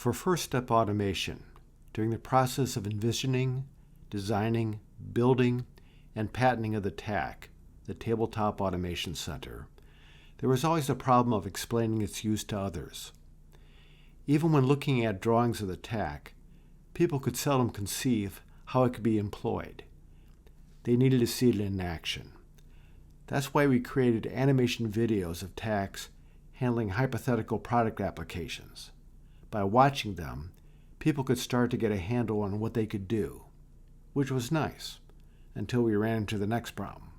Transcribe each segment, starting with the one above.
For first-step automation, during the process of envisioning, designing, building, and patenting of the TAC, the Tabletop Automation Center, there was always a problem of explaining its use to others. Even when looking at drawings of the TAC, people could seldom conceive how it could be employed. They needed to see it in action. That's why we created animation videos of TACs handling hypothetical product applications. By watching them, people could start to get a handle on what they could do, which was nice, until we ran into the next problem.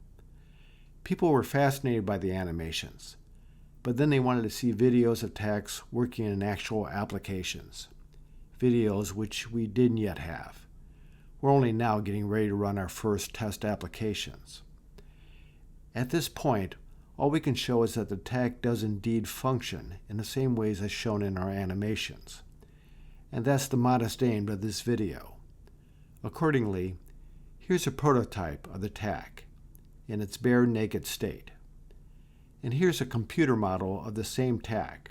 People were fascinated by the animations, but then they wanted to see videos of TACs working in actual applications, videos which we didn't yet have. We're only now getting ready to run our first test applications. At this point, all we can show is that the TAC does indeed function in the same ways as shown in our animations. And that's the modest aim of this video. Accordingly, here's a prototype of the TAC in its bare naked state. And here's a computer model of the same TAC,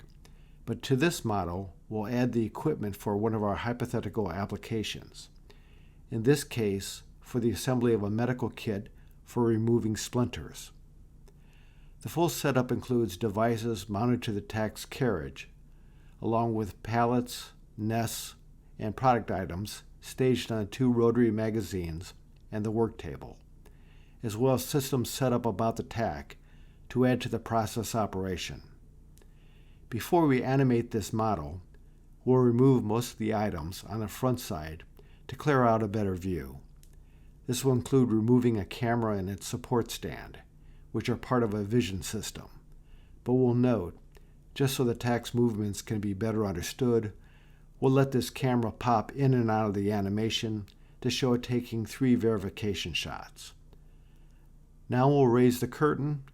but to this model we'll add the equipment for one of our hypothetical applications. In this case, for the assembly of a medical kit for removing splinters. The full setup includes devices mounted to the TAC's carriage, along with pallets, nests, and product items staged on 2 rotary magazines and the work table, as well as systems set up about the TAC to add to the process operation. Before we animate this model, we'll remove most of the items on the front side to clear out a better view. This will include removing a camera and its support stand, which are part of a vision system. But we'll note, just so the TAC's movements can be better understood, we'll let this camera pop in and out of the animation to show it taking 3 verification shots. Now we'll raise the curtain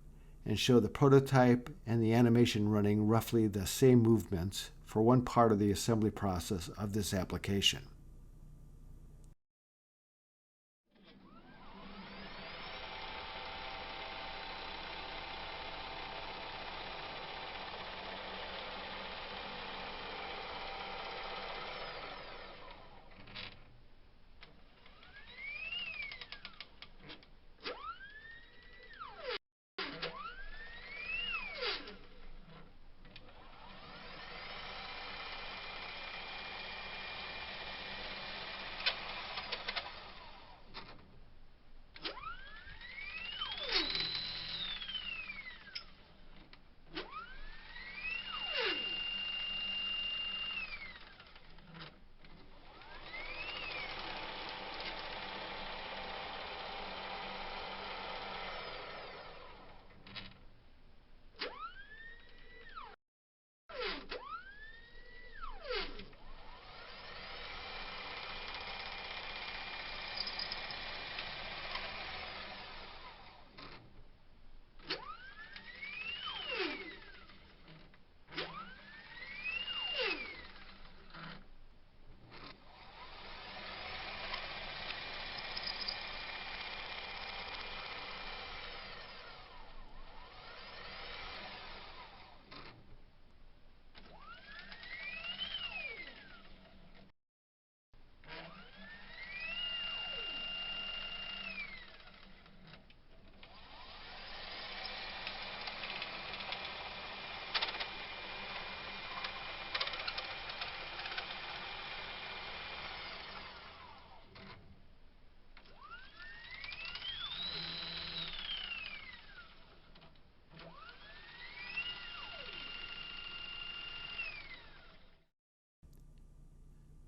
and show the prototype and the animation running roughly the same movements for one part of the assembly process of this application.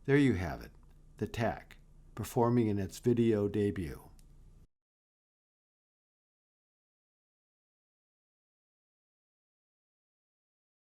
There you have it, the TAC, performing in its video debut.